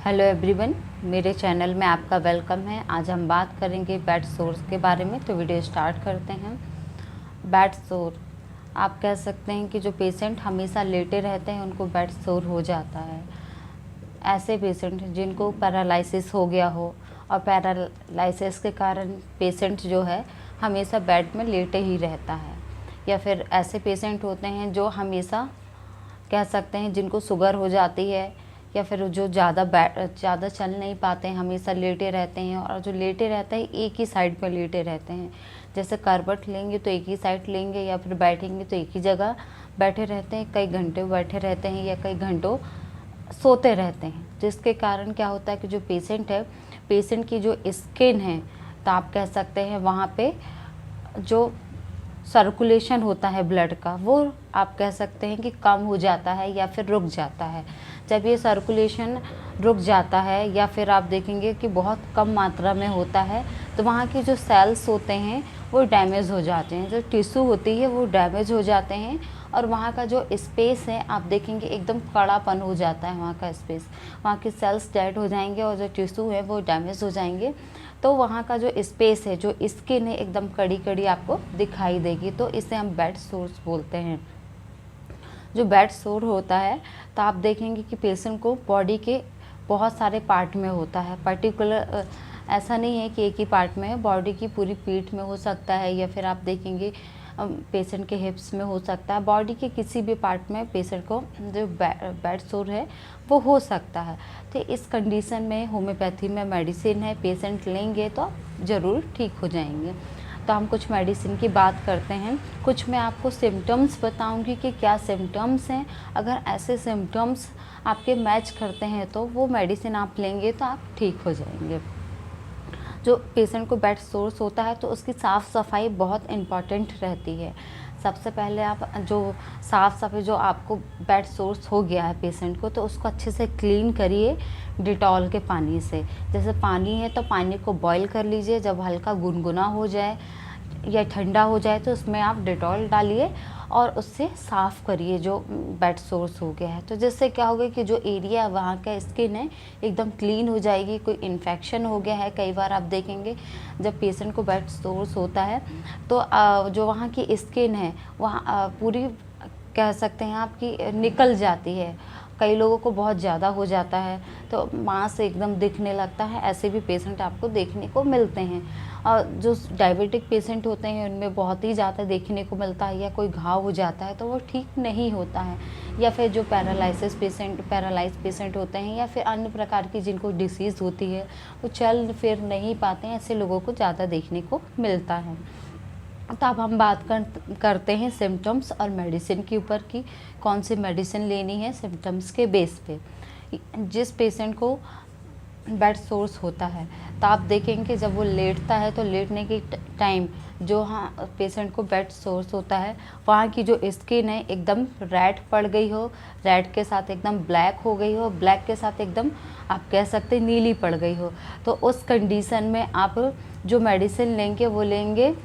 Hello everyone, मेरे channel में आपका वेलकम है। आज हम बात करेंगे बेड सोर्स के बारे में। तो वीडियो स्टार्ट करते हैं। बेड सोर, आप कह सकते हैं कि जो पेशेंट हमेशा लेटे रहते हैं उनको बेड सोर हो जाता है। ऐसे पेशेंट जिनको पैरालिसिस हो गया हो और पैरालिसिस के कारण पेशेंट जो है हमेशा बेड में लेटे ही रहता है, या फिर ऐसे पेशेंट होते हैं जो हमेशा कह सकते हैं जिनको शुगर हो जाती है, या फिर जो ज़्यादा चल नहीं पाते हैं, हमेशा लेटे रहते हैं। और जो लेटे रहते हैं एक ही साइड पर लेटे रहते हैं, जैसे करवट लेंगे तो एक ही साइड लेंगे, या फिर बैठेंगे तो एक ही जगह बैठे रहते हैं, कई घंटे बैठे रहते हैं या कई घंटों सोते रहते हैं। जिसके कारण क्या होता है कि जो पेशेंट है, पेशेंट की जो स्किन है, तो आप कह सकते हैं वहाँ पे जो सर्कुलेशन होता है ब्लड का, वो आप कह सकते हैं कि कम हो जाता है या फिर रुक जाता है। जब ये सर्कुलेशन रुक जाता है या फिर आप देखेंगे कि बहुत कम मात्रा में होता है, तो वहाँ के जो सेल्स होते हैं वो डैमेज हो जाते हैं, जो टिश्यू होती है वो डैमेज हो जाते हैं, और वहाँ का जो स्पेस है आप देखेंगे एकदम कड़ापन हो जाता है। वहाँ का स्पेस, वहाँ के सेल्स डेड हो जाएंगे और जो टिश्यू है वो डैमेज हो जाएंगे। तो वहाँ का जो स्पेस है, जो स्किन है, एकदम कड़ी कड़ी आपको दिखाई देगी। तो इसे हम बेड सोर्स बोलते हैं। जो बेड सोर होता है, तो आप देखेंगे कि पेशेंट को बॉडी के बहुत सारे पार्ट में होता है। पर्टिकुलर ऐसा नहीं है कि एक ही पार्ट में है, बॉडी की पूरी पीठ में हो सकता है, या फिर आप देखेंगे पेशेंट के हिप्स में हो सकता है। बॉडी के किसी भी पार्ट में पेशेंट को जो बेड सोर है वो हो सकता है। तो इस कंडीशन में होम्योपैथी में मेडिसिन है, पेशेंट लेंगे तो ज़रूर ठीक हो जाएंगे। तो हम कुछ मेडिसिन की बात करते हैं। कुछ मैं आपको सिम्टम्स बताऊंगी कि क्या सिम्टम्स हैं। अगर ऐसे सिम्टम्स आपके मैच करते हैं तो वो मेडिसिन आप लेंगे तो आप ठीक हो जाएंगे। जो पेशेंट को बेड सोर्स होता है तो उसकी साफ़ सफाई बहुत इम्पॉर्टेंट रहती है। सबसे पहले आप जो साफ़ सफाई, जो आपको बेड सोर्स हो गया है पेशेंट को, तो उसको अच्छे से क्लीन करिए डिटॉल के पानी से। जैसे पानी है तो पानी को बॉईल कर लीजिए, जब हल्का गुनगुना हो जाए या ठंडा हो जाए तो उसमें आप डिटॉल डालिए और उससे साफ़ करिए जो बेड सोर्स हो गया है। तो जिससे क्या होगा कि जो एरिया वहाँ का स्किन है एकदम क्लीन हो जाएगी। कोई इन्फेक्शन हो गया है, कई बार आप देखेंगे जब पेशेंट को बेड सोर्स होता है तो जो वहाँ की स्किन है वहाँ पूरी कह सकते हैं आपकी निकल जाती है। कई लोगों को बहुत ज़्यादा हो जाता है तो मांस एकदम दिखने लगता है। ऐसे भी पेशेंट आपको देखने को मिलते हैं। और जो डायबिटिक पेशेंट होते हैं उनमें बहुत ही ज़्यादा देखने को मिलता है, या कोई घाव हो जाता है तो वो ठीक नहीं होता है। या फिर जो पैरालाइज पेशेंट होते हैं, या फिर अन्य प्रकार की जिनको डिसीज़ होती है, वो चल फिर नहीं पाते हैं, ऐसे लोगों को ज़्यादा देखने को मिलता है। तो अब हम बात करते हैं सिम्टम्स और मेडिसिन के ऊपर कि कौन सी मेडिसिन लेनी है सिम्टम्स के बेस पे। जिस पेशेंट को बेड सोर्स होता है तो आप देखेंगे जब वो लेटता है तो लेटने के टाइम जो पेशेंट को बेड सोर्स होता है वहाँ की जो स्किन है एकदम रेड पड़ गई हो, रेड के साथ एकदम ब्लैक हो गई हो, ब्लैक के साथ एकदम आप कह सकते हैं नीली पड़ गई हो। तो उस कंडीशन में आप जो मेडिसिन लेंगे वो लेंगे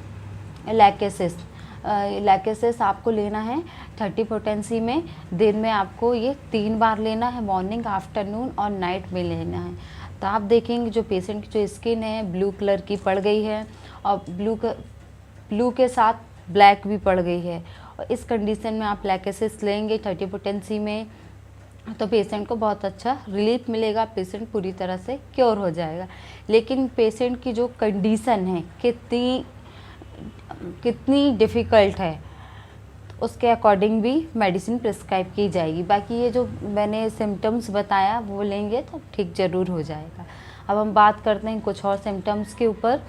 लैकेसिस आपको लेना है 30 पोटेंसी में। दिन में आपको ये 3 बार लेना है, मॉर्निंग, आफ्टरनून और नाइट में लेना है। तो आप देखेंगे जो पेशेंट की जो स्किन है ब्लू कलर की पड़ गई है और ब्लू के साथ ब्लैक भी पड़ गई है, और इस कंडीशन में आप लैकेसिस लेंगे 30 पोटेंसी में तो पेशेंट को बहुत अच्छा रिलीफ मिलेगा, पेशेंट पूरी तरह से क्योर हो जाएगा। लेकिन पेशेंट की जो कंडीशन है कितनी डिफ़िकल्ट है उसके अकॉर्डिंग भी मेडिसिन प्रिस्क्राइब की जाएगी। बाकी ये जो मैंने सिम्टम्स बताया वो लेंगे तो ठीक ज़रूर हो जाएगा। अब हम बात करते हैं कुछ और सिम्टम्स के ऊपर।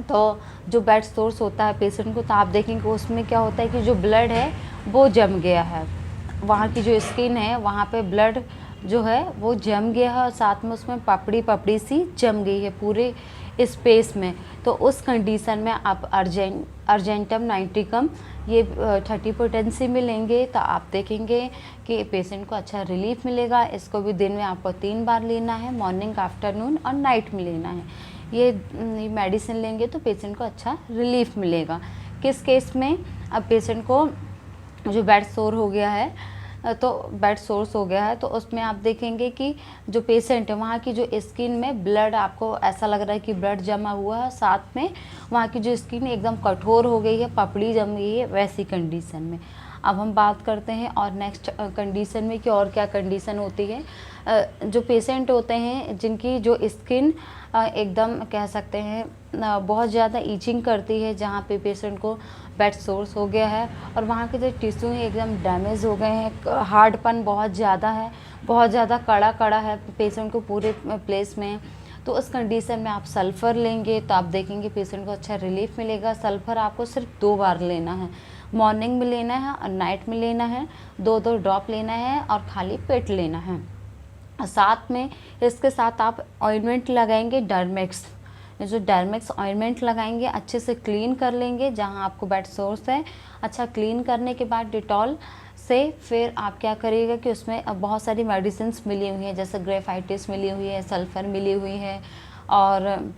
तो जो बेड सोर्स होता है पेशेंट को, तो आप देखेंगे उसमें क्या होता है कि जो ब्लड है वो जम गया है, वहाँ की जो स्किन है वहाँ पे ब्लड जो है वो जम गया है, और साथ में उसमें पपड़ी सी जम गई है पूरे स्पेस में। तो उस कंडीशन में आप अर्जेंटम नाइट्रिकम ये 30 पोटेंसी में लेंगे तो आप देखेंगे कि पेशेंट को अच्छा रिलीफ मिलेगा। इसको भी दिन में आपको 3 बार लेना है, मॉर्निंग, आफ्टरनून और नाइट में लेना है। ये मेडिसिन लेंगे तो पेशेंट को अच्छा रिलीफ मिलेगा। किस केस में, अब पेशेंट को जो बेड सोर हो गया है तो बेड सोर्स हो गया है, तो उसमें आप देखेंगे कि जो पेशेंट है वहाँ की जो स्किन में ब्लड, आपको ऐसा लग रहा है कि ब्लड जमा हुआ है, साथ में वहाँ की जो स्किन एकदम कठोर हो गई है, पपड़ी जम गई है, वैसी कंडीशन में। अब हम बात करते हैं और नेक्स्ट कंडीशन में कि और क्या कंडीशन होती है। जो पेशेंट होते हैं जिनकी जो स्किन एकदम कह सकते हैं बहुत ज़्यादा ईचिंग करती है, जहाँ पे पेशेंट को बेड सोर्स हो गया है और वहाँ के जो टिश्यू हैं एकदम डैमेज हो गए हैं, हार्डपन बहुत ज़्यादा है, बहुत ज़्यादा कड़ा कड़ा है पेशेंट को पूरे प्लेस में, तो उस कंडीशन में आप सल्फ़र लेंगे तो आप देखेंगे पेशेंट को अच्छा रिलीफ मिलेगा। सल्फ़र आपको सिर्फ 2 बार लेना है, मॉर्निंग में लेना है और नाइट में लेना है, 2-2 ड्रॉप लेना है और खाली पेट लेना है। साथ में इसके साथ आप ऑइंटमेंट लगाएंगे डर्मेक्स, जो डर्मेक्स ऑइंटमेंट लगाएंगे, अच्छे से क्लीन कर लेंगे जहां आपको बेड सोर्स है। अच्छा क्लीन करने के बाद डिटॉल से फिर आप क्या करिएगा कि उसमें बहुत सारी मेडिसिन्स मिली हुई हैं, जैसे ग्रेफाइटिस मिली हुई है, सल्फ़र मिली हुई है और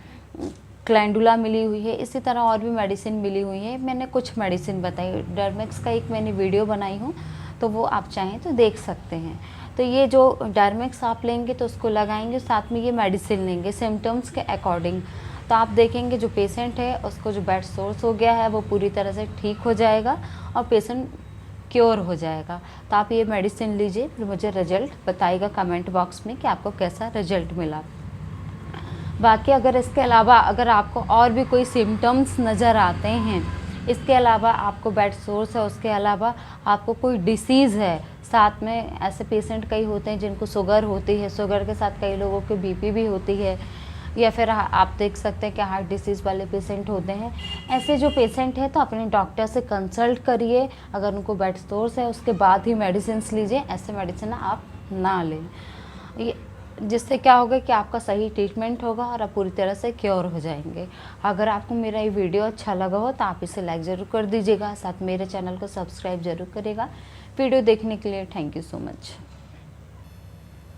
क्लैंडुला मिली हुई है, इसी तरह और भी मेडिसिन मिली हुई है। मैंने कुछ मेडिसिन बताई, डर्मेक्स का एक मैंने वीडियो बनाई हूँ, तो वो आप चाहें तो देख सकते हैं। तो ये जो डर्मेक्स आप लेंगे तो उसको लगाएंगे, साथ में ये मेडिसिन लेंगे सिम्टम्स के अकॉर्डिंग, तो आप देखेंगे जो पेशेंट है उसको जो बेड सोर्स हो गया है वो पूरी तरह से ठीक हो जाएगा और पेशेंट क्योर हो जाएगा। तो आप ये मेडिसिन लीजिए, फिर मुझे रिजल्ट बताइएगा कमेंट बॉक्स में कि आपको कैसा रिजल्ट मिला। बाकी अगर इसके अलावा अगर आपको और भी कोई सिम्टम्स नज़र आते हैं, इसके अलावा आपको बेड सोर्स है, उसके अलावा आपको कोई डिसीज़ है, साथ में ऐसे पेशेंट कई होते हैं जिनको शुगर होती है, शुगर के साथ कई लोगों को बीपी भी होती है, या फिर आप देख सकते हैं कि हार्ट डिसीज़ वाले पेशेंट होते हैं। ऐसे जो पेशेंट है तो अपने डॉक्टर से कंसल्ट करिए, अगर उनको बेड सोर्स है उसके बाद ही मेडिसिन लीजिए, ऐसे मेडिसिन आप ना लें, ये जिससे क्या होगा कि आपका सही ट्रीटमेंट होगा और आप पूरी तरह से क्योर हो जाएंगे। अगर आपको मेरा ये वीडियो अच्छा लगा हो तो आप इसे लाइक ज़रूर कर दीजिएगा, साथ मेरे चैनल को सब्सक्राइब ज़रूर करिएगा। वीडियो देखने के लिए थैंक यू सो मच।